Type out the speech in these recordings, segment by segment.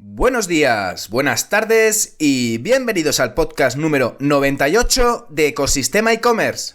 Buenos días, buenas tardes y bienvenidos al podcast número 98 de Ecosistema e-commerce.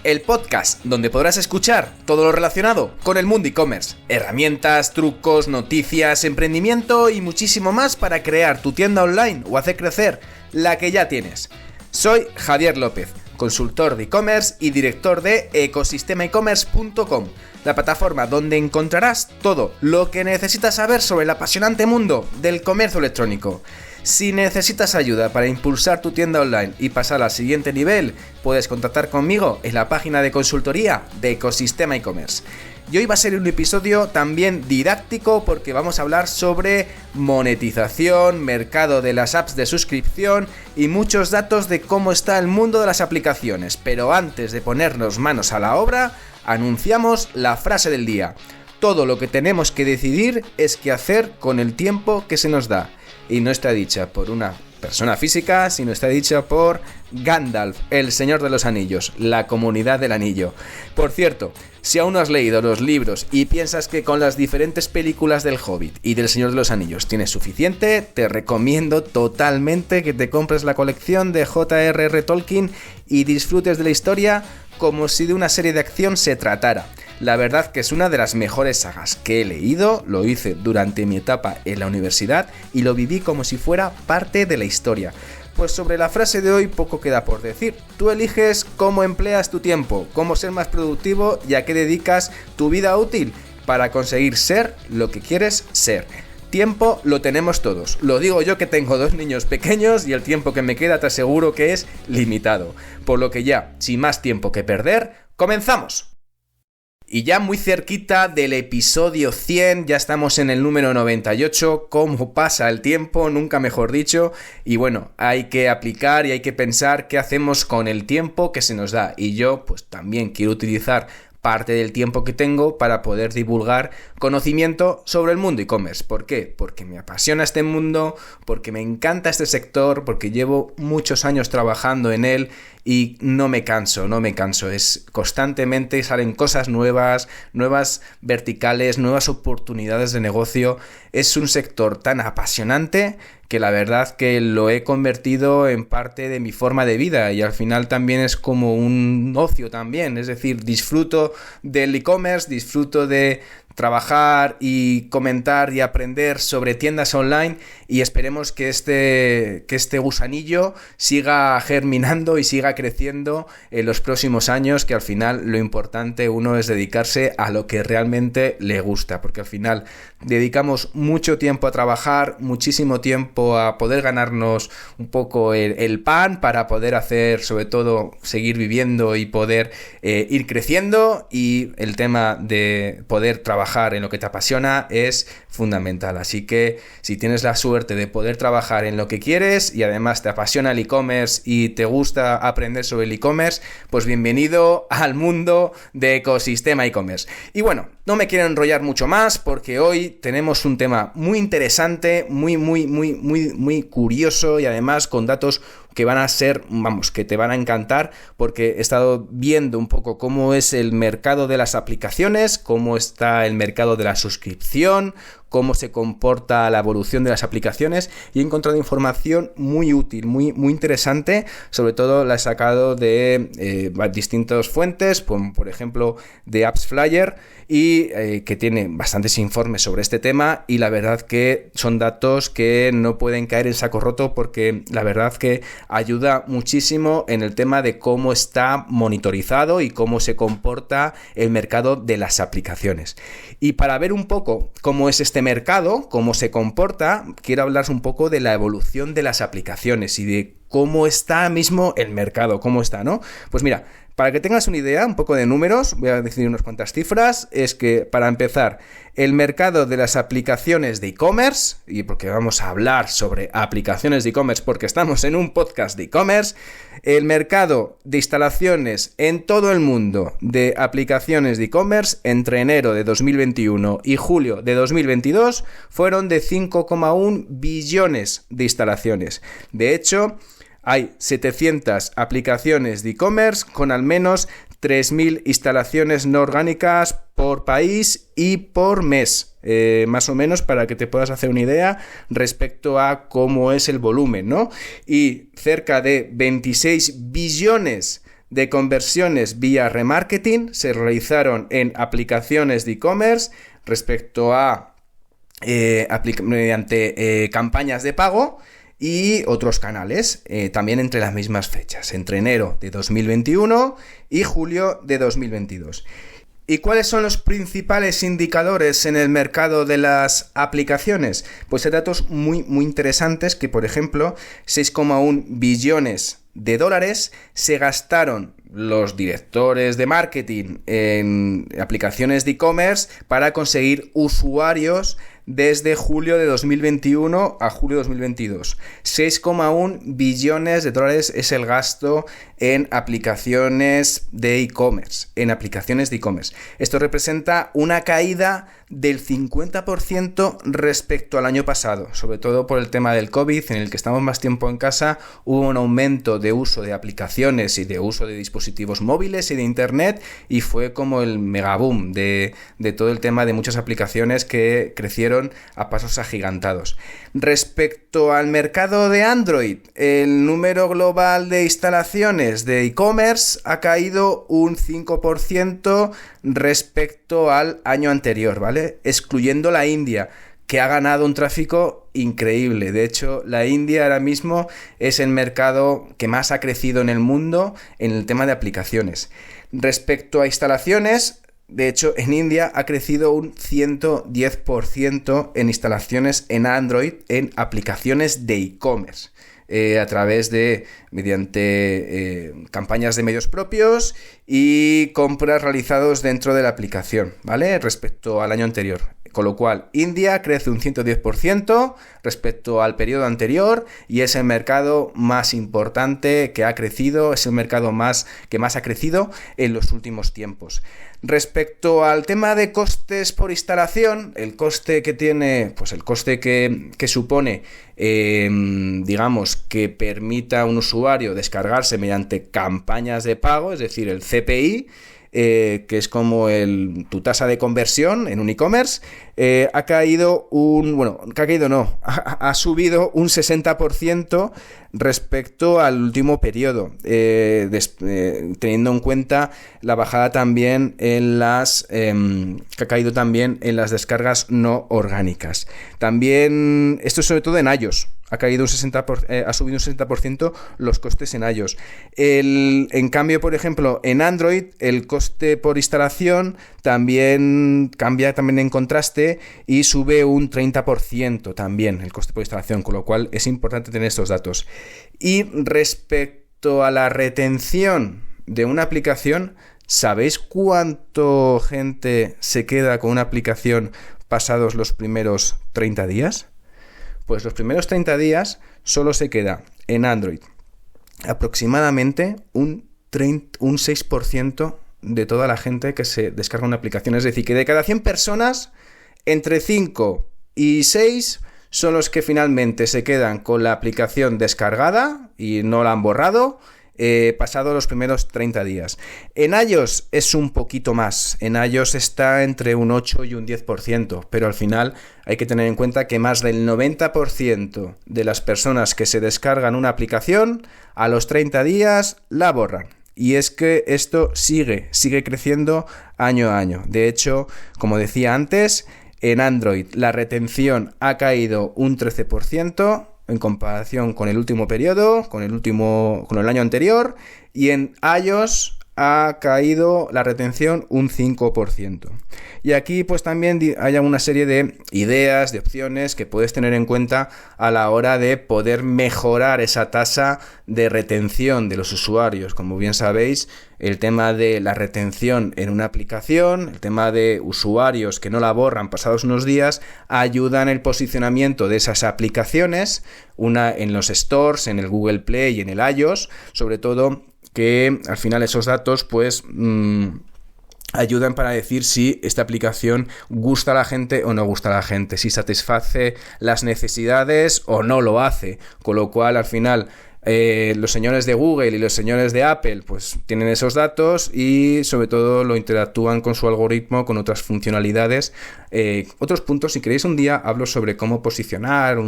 El podcast donde podrás escuchar todo lo relacionado con el mundo e-commerce, herramientas, trucos, noticias, emprendimiento y muchísimo más para crear tu tienda online o hacer crecer la que ya tienes. Soy Javier López, consultor de e-commerce y director de ecosistemaecommerce.com, la plataforma donde encontrarás todo lo que necesitas saber sobre el apasionante mundo del comercio electrónico. Si necesitas ayuda para impulsar tu tienda online y pasar al siguiente nivel, puedes contactar conmigo en la página de consultoría de Ecosistema e-commerce. Y hoy va a ser un episodio también didáctico porque vamos a hablar sobre monetización, mercado de las apps de suscripción y muchos datos de cómo está el mundo de las aplicaciones. Pero antes de ponernos manos a la obra, anunciamos la frase del día. Todo lo que tenemos que decidir es qué hacer con el tiempo que se nos da. Y no está dicha por una persona física, sino está dicha por Gandalf, el Señor de los Anillos, la Comunidad del Anillo. Por cierto, si aún no has leído los libros y piensas que con las diferentes películas del Hobbit y del Señor de los Anillos tienes suficiente, te recomiendo totalmente que te compres la colección de J.R.R. Tolkien y disfrutes de la historia como si de una serie de acción se tratara. La verdad que es una de las mejores sagas que he leído, lo hice durante mi etapa en la universidad y lo viví como si fuera parte de la historia. Pues sobre la frase de hoy poco queda por decir. Tú eliges cómo empleas tu tiempo, cómo ser más productivo y a qué dedicas tu vida útil para conseguir ser lo que quieres ser. Tiempo lo tenemos todos. Lo digo yo que tengo 2 niños pequeños y el tiempo que me queda te aseguro que es limitado. Por lo que ya, sin más tiempo que perder, ¡comenzamos! Y ya muy cerquita del episodio 100, ya estamos en el número 98, cómo pasa el tiempo, nunca mejor dicho, y bueno, hay que aplicar y hay que pensar qué hacemos con el tiempo que se nos da, y yo pues también quiero utilizar parte del tiempo que tengo para poder divulgar conocimiento sobre el mundo e-commerce. ¿Por qué? Porque me apasiona este mundo, porque me encanta este sector, porque llevo muchos años trabajando en él y no me canso. Es constantemente salen cosas nuevas verticales, nuevas oportunidades de negocio. Es un sector tan apasionante que la verdad que lo he convertido en parte de mi forma de vida y al final también es como un ocio también, es decir, disfruto del e-commerce, disfruto de trabajar y comentar y aprender sobre tiendas online y esperemos que este gusanillo siga germinando y siga creciendo en los próximos años, que al final lo importante uno es dedicarse a lo que realmente le gusta, porque al final dedicamos mucho tiempo a trabajar, muchísimo tiempo a poder ganarnos un poco el pan para poder hacer, sobre todo, seguir viviendo y poder ir creciendo, y el tema de poder trabajar en lo que te apasiona es fundamental. Así que si tienes la suerte de poder trabajar en lo que quieres y además te apasiona el e-commerce y te gusta aprender sobre el e-commerce, pues bienvenido al mundo de Ecosistema e-commerce. Y bueno, no me quiero enrollar mucho más porque hoy tenemos un tema muy interesante, muy curioso y además con datos que van a ser, que te van a encantar, porque he estado viendo un poco cómo es el mercado de las aplicaciones, cómo está el mercado de la suscripción, cómo se comporta la evolución de las aplicaciones y he encontrado información muy útil, muy interesante. Sobre todo la he sacado de distintas fuentes, por ejemplo de AppsFlyer, y que tiene bastantes informes sobre este tema, y la verdad que son datos que no pueden caer en saco roto porque la verdad que ayuda muchísimo en el tema de cómo está monitorizado y cómo se comporta el mercado de las aplicaciones. Y para ver un poco cómo es este mercado, cómo se comporta, quiero hablar un poco de la evolución de las aplicaciones y de cómo está mismo el mercado, cómo está, ¿no? Pues mira, para que tengas una idea, un poco de números, voy a decir unas cuantas cifras, es que para empezar, el mercado de las aplicaciones de e-commerce, y porque vamos a hablar sobre aplicaciones de e-commerce porque estamos en un podcast de e-commerce, el mercado de instalaciones en todo el mundo de aplicaciones de e-commerce entre enero de 2021 y julio de 2022 fueron de 5,1 billones de instalaciones. De hecho, hay 700 aplicaciones de e-commerce con al menos 3.000 instalaciones no orgánicas por país y por mes, más o menos, para que te puedas hacer una idea respecto a cómo es el volumen, ¿no? Y cerca de 26 billones de conversiones vía remarketing se realizaron en aplicaciones de e-commerce respecto a mediante campañas de pago y otros canales, también entre las mismas fechas, entre enero de 2021 y julio de 2022. ¿Y cuáles son los principales indicadores en el mercado de las aplicaciones? Pues hay datos muy interesantes que, por ejemplo, 6,1 billones de dólares se gastaron los directores de marketing en aplicaciones de e-commerce para conseguir usuarios desde julio de 2021 a julio de 2022. 6,1 billones de dólares es el gasto en aplicaciones de e-commerce, Esto representa una caída del 50% respecto al año pasado, sobre todo por el tema del COVID, en el que estamos más tiempo en casa. Hubo un aumento de uso de aplicaciones y de uso de dispositivos móviles y de internet, y fue como el megaboom de todo el tema de muchas aplicaciones que crecieron a pasos agigantados. Respecto al mercado de Android, el número global de instalaciones de e-commerce ha caído un 5% respecto al año anterior, ¿vale? Excluyendo la India, que ha ganado un tráfico increíble. De hecho, la India ahora mismo es el mercado que más ha crecido en el mundo en el tema de aplicaciones. Respecto a instalaciones, de hecho, en India ha crecido un 110% en instalaciones en Android en aplicaciones de e-commerce, mediante campañas de medios propios y compras realizados dentro de la aplicación, ¿vale? Respecto al año anterior. Con lo cual, India crece un 110% respecto al periodo anterior y es el mercado más importante que ha crecido, es el mercado que más ha crecido en los últimos tiempos. Respecto al tema de costes por instalación, el coste que tiene, pues el coste que supone, digamos, que permita a un usuario descargarse mediante campañas de pago, es decir, el CPI, que es como tu tasa de conversión en un e-commerce, ha subido un 60% respecto al último periodo, teniendo en cuenta la bajada también que ha caído también en las descargas no orgánicas. También, esto sobre todo en iOS, ha subido un 60% los costes en iOS. En cambio, por ejemplo, en Android, el coste por instalación también cambia en contraste y sube un 30% también el coste por instalación, con lo cual es importante tener estos datos. Y respecto a la retención de una aplicación, ¿sabéis cuánto gente se queda con una aplicación pasados los primeros 30 días? Pues los primeros 30 días solo se queda en Android aproximadamente un 6% de toda la gente que se descarga una aplicación. Es decir, que de cada 100 personas, entre 5 y 6 son los que finalmente se quedan con la aplicación descargada y no la han borrado, pasado los primeros 30 días. En iOS es un poquito más. En iOS está entre un 8 y un 10%, pero al final hay que tener en cuenta que más del 90% de las personas que se descargan una aplicación a los 30 días la borran. Y es que esto sigue creciendo año a año. De hecho, como decía antes, en Android la retención ha caído un 13% en comparación con el último periodo, con el año anterior, y en iOS ha caído la retención un 5%. Y aquí pues también hay una serie de ideas, de opciones que puedes tener en cuenta a la hora de poder mejorar esa tasa de retención de los usuarios. Como bien sabéis, el tema de la retención en una aplicación, el tema de usuarios que no la borran pasados unos días, ayuda en el posicionamiento de esas aplicaciones, una en los stores, en el Google Play y en el iOS, sobre todo, que al final esos datos pues ayudan para decir si esta aplicación gusta a la gente o no gusta a la gente, si satisface las necesidades o no lo hace, con lo cual al final Los señores de Google y los señores de Apple pues tienen esos datos y sobre todo lo interactúan con su algoritmo, con otras funcionalidades. Otros puntos, si queréis un día hablo sobre cómo posicionar,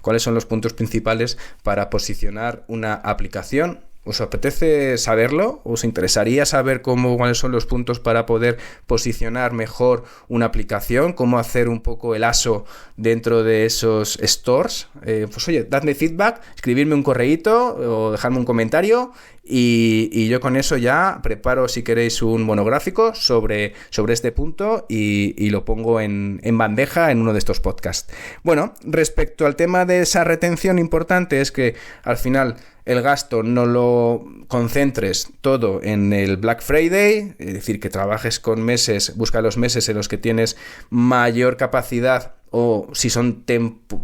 cuáles son los puntos principales para posicionar una aplicación. ¿Os apetece saberlo? ¿Os interesaría saber cuáles son los puntos para poder posicionar mejor una aplicación? ¿Cómo hacer un poco el ASO dentro de esos stores? Pues oye, dadme feedback, escribidme un correíto o dejadme un comentario y yo con eso ya preparo, si queréis, un monográfico sobre este punto y lo pongo en bandeja en uno de estos podcasts. Bueno, respecto al tema de esa retención, importante es que al final el gasto no lo concentres todo en el Black Friday, es decir, que trabajes con meses, busca los meses en los que tienes mayor capacidad, o si son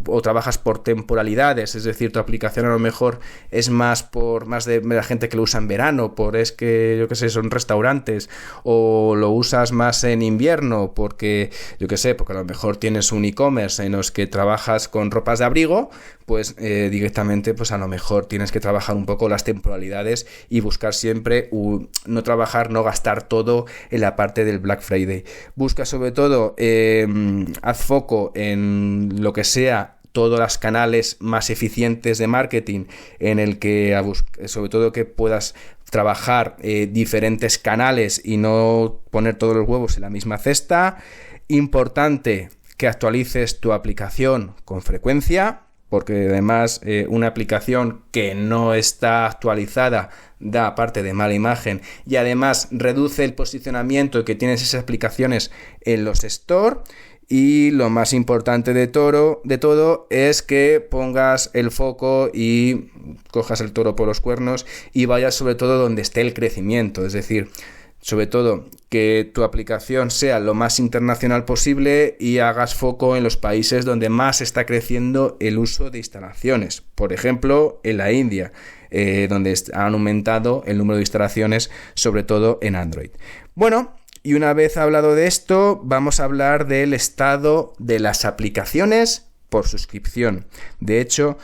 o trabajas por temporalidades, es decir, tu aplicación a lo mejor es más de la gente que lo usa en verano, yo que sé, son restaurantes, o lo usas más en invierno porque a lo mejor tienes un e-commerce en los que trabajas con ropas de abrigo, pues directamente pues a lo mejor tienes que trabajar un poco las temporalidades y buscar siempre no gastar todo en la parte del Black Friday. Busca sobre todo, haz foco en lo que sea todos los canales más eficientes de marketing, en el que sobre todo que puedas trabajar diferentes canales y no poner todos los huevos en la misma cesta. Importante que actualices tu aplicación con frecuencia, porque además una aplicación que no está actualizada da aparte de mala imagen y además reduce el posicionamiento que tienes esas aplicaciones en los store. Y lo más importante de todo es que pongas el foco y cojas el toro por los cuernos y vayas sobre todo donde esté el crecimiento, es decir, sobre todo que tu aplicación sea lo más internacional posible y hagas foco en los países donde más está creciendo el uso de instalaciones. Por ejemplo, en la India, donde han aumentado el número de instalaciones, sobre todo en Android. Bueno, y una vez hablado de esto, vamos a hablar del estado de las aplicaciones por suscripción. De hecho,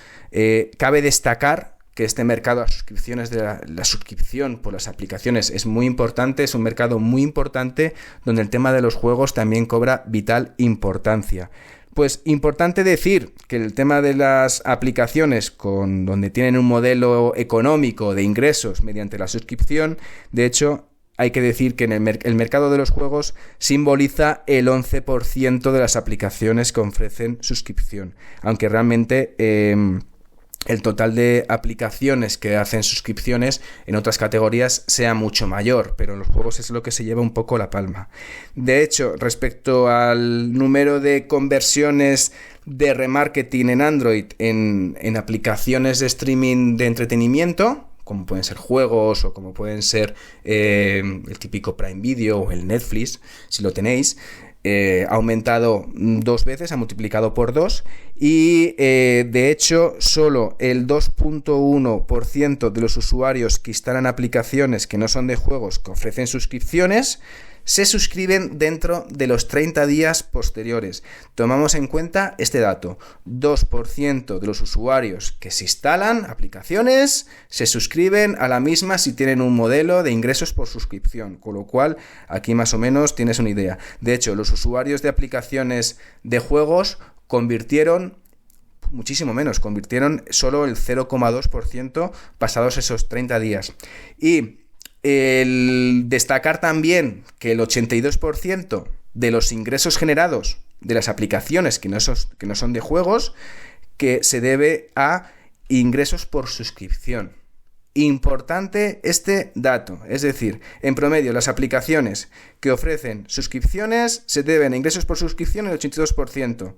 cabe destacar que este mercado de suscripciones, la suscripción por las aplicaciones, es muy importante, es un mercado muy importante donde el tema de los juegos también cobra vital importancia. Pues importante decir que el tema de las aplicaciones donde tienen un modelo económico de ingresos mediante la suscripción, de hecho, hay que decir que en el mercado de los juegos simboliza el 11% de las aplicaciones que ofrecen suscripción, aunque realmente el total de aplicaciones que hacen suscripciones en otras categorías sea mucho mayor, pero en los juegos es lo que se lleva un poco la palma. De hecho, respecto al número de conversiones de remarketing en Android en aplicaciones de streaming de entretenimiento, como pueden ser juegos o como pueden ser el típico Prime Video o el Netflix, si lo tenéis, ha aumentado 2 veces, ha multiplicado por 2 y de hecho solo el 2.1% de los usuarios que instalan aplicaciones que no son de juegos que ofrecen suscripciones se suscriben dentro de los 30 días posteriores. Tomamos en cuenta este dato: 2% de los usuarios que se instalan aplicaciones se suscriben a la misma si tienen un modelo de ingresos por suscripción, con lo cual aquí más o menos tienes una idea. De hecho, los usuarios de aplicaciones de juegos convirtieron muchísimo menos, convirtieron solo el 0,2% pasados esos 30 días. Y el destacar también que el 82% de los ingresos generados de las aplicaciones que no son de juegos, que se debe a ingresos por suscripción. Importante este dato, es decir, en promedio las aplicaciones que ofrecen suscripciones se deben a ingresos por suscripción el 82%,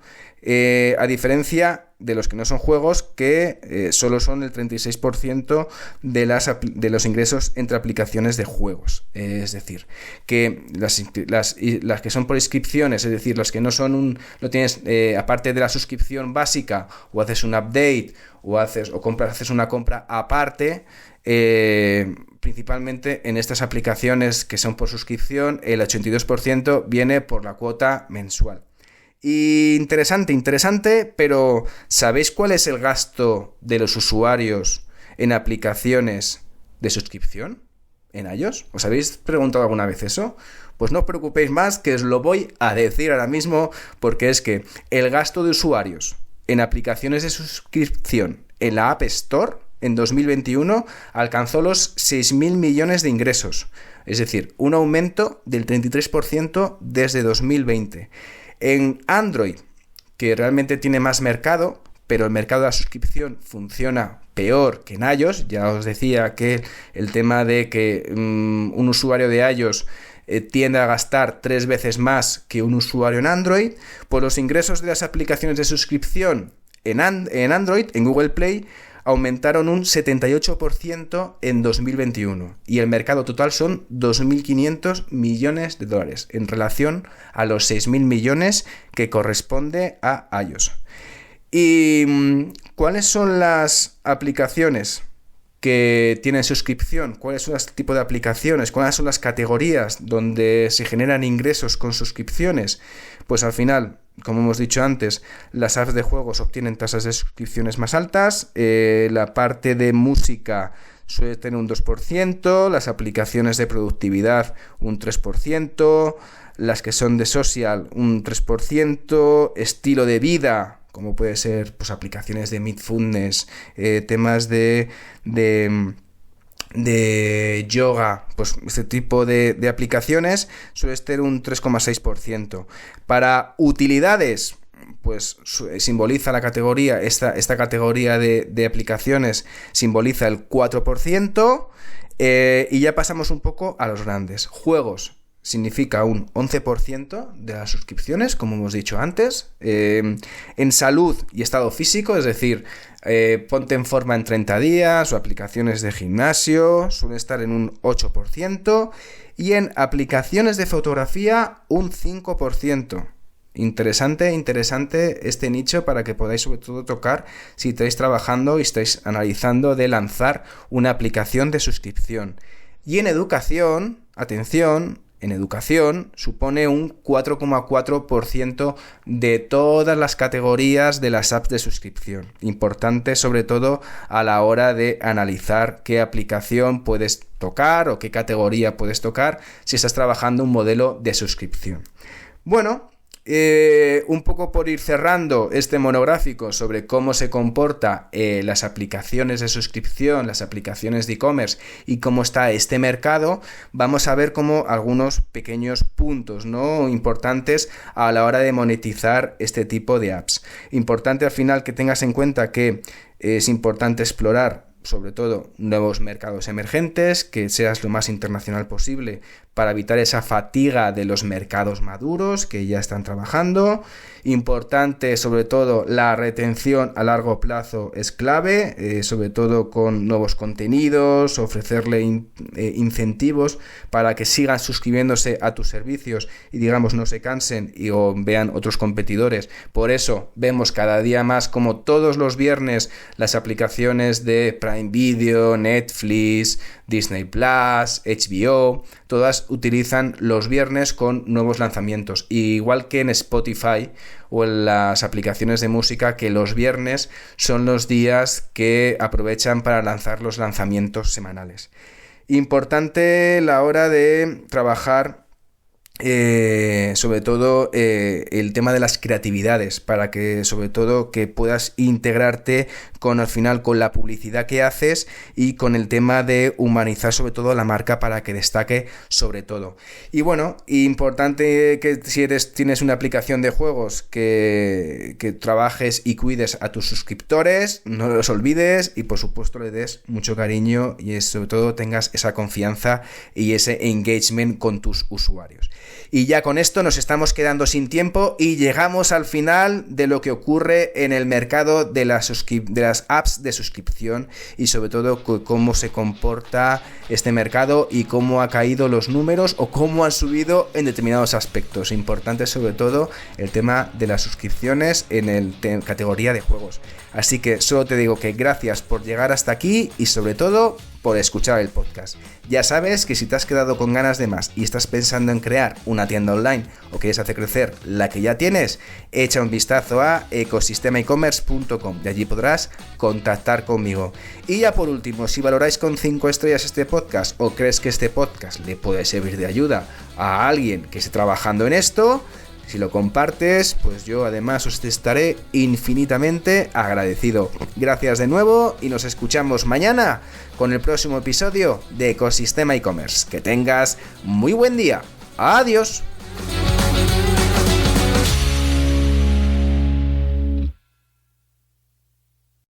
a diferencia de los que no son juegos, que solo son el 36% de los ingresos entre aplicaciones de juegos. Es decir, que las que son por inscripciones, es decir, los que no tienes, aparte de la suscripción básica, o haces un update, o haces una compra aparte, principalmente en estas aplicaciones que son por suscripción, el 82% viene por la cuota mensual. Y interesante, pero ¿sabéis cuál es el gasto de los usuarios en aplicaciones de suscripción en iOS? ¿Os habéis preguntado alguna vez eso? Pues no os preocupéis más, que os lo voy a decir ahora mismo, porque es que el gasto de usuarios en aplicaciones de suscripción en la App Store en 2021 alcanzó los 6.000 millones de ingresos, es decir, un aumento del 33% desde 2020. En Android, que realmente tiene más mercado, pero el mercado de la suscripción funciona peor que en iOS. Ya os decía que el tema de que un usuario de iOS tiende a gastar 3 veces más que un usuario en Android, pues los ingresos de las aplicaciones de suscripción en Android, en Google Play, aumentaron un 78% en 2021 y el mercado total son 2.500 millones de dólares en relación a los 6.000 millones que corresponde a iOS. ¿Y cuáles son las aplicaciones que tienen suscripción? ¿Cuáles son los tipos de aplicaciones? ¿Cuáles son las categorías donde se generan ingresos con suscripciones? Pues al final, como hemos dicho antes, las apps de juegos obtienen tasas de suscripciones más altas, la parte de música suele tener un 2%, las aplicaciones de productividad un 3%, las que son de social un 3%, estilo de vida, como puede ser pues aplicaciones de mindfulness, temas de yoga, pues este tipo de aplicaciones suele tener un 3,6%. Para utilidades, pues simboliza la categoría, esta categoría de aplicaciones simboliza el 4%, y ya pasamos un poco a los grandes. Juegos significa un 11% de las suscripciones, como hemos dicho antes. En salud y estado físico, es decir, ponte en forma en 30 días o aplicaciones de gimnasio, suele estar en un 8%. Y en aplicaciones de fotografía, un 5%. Interesante este nicho para que podáis sobre todo tocar si estáis trabajando y estáis analizando de lanzar una aplicación de suscripción. Y en educación, atención, en educación supone un 4,4% de todas las categorías de las apps de suscripción. Importante sobre todo a la hora de analizar qué aplicación puedes tocar o qué categoría puedes tocar si estás trabajando un modelo de suscripción. Bueno, un poco por ir cerrando este monográfico sobre cómo se comporta las aplicaciones de suscripción, las aplicaciones de e-commerce y cómo está este mercado, vamos a ver como algunos pequeños puntos, ¿no?, importantes a la hora de monetizar este tipo de apps. Importante al final que tengas en cuenta que es importante explorar sobre todo nuevos mercados emergentes, que seas lo más internacional posible para evitar esa fatiga de los mercados maduros que ya están trabajando. Importante sobre todo la retención a largo plazo es clave, sobre todo con nuevos contenidos, ofrecerle incentivos para que sigan suscribiéndose a tus servicios y digamos no se cansen o vean otros competidores. Por eso vemos cada día más como todos los viernes las aplicaciones de Prime Video, Netflix, Disney Plus, HBO, todas utilizan los viernes con nuevos lanzamientos, igual que en Spotify o en las aplicaciones de música, que los viernes son los días que aprovechan para lanzar los lanzamientos semanales. Importante la hora de trabajar sobre todo el tema de las creatividades, para que sobre todo que puedas integrarte con al final con la publicidad que haces y con el tema de humanizar sobre todo la marca para que destaque sobre todo. Y bueno, importante que si tienes una aplicación de juegos que trabajes y cuides a tus suscriptores, no los olvides y por supuesto le des mucho cariño y sobre todo tengas esa confianza y ese engagement con tus usuarios. Y ya con esto nos estamos quedando sin tiempo y llegamos al final de lo que ocurre en el mercado de las apps de suscripción y sobre todo cómo se comporta este mercado y cómo ha caído los números o cómo han subido en determinados aspectos. Importante sobre todo el tema de las suscripciones en categoría de juegos. Así que solo te digo que gracias por llegar hasta aquí y sobre todo por escuchar el podcast. Ya sabes que si te has quedado con ganas de más y estás pensando en crear una tienda online o quieres hacer crecer la que ya tienes, echa un vistazo a ecosistemaecommerce.com y allí podrás contactar conmigo. Y ya por último, si valoráis con 5 estrellas este podcast o crees que este podcast le puede servir de ayuda a alguien que esté trabajando en esto, si lo compartes, pues yo además os estaré infinitamente agradecido. Gracias de nuevo y nos escuchamos mañana con el próximo episodio de Ecosistema e-commerce. Que tengas muy buen día. Adiós.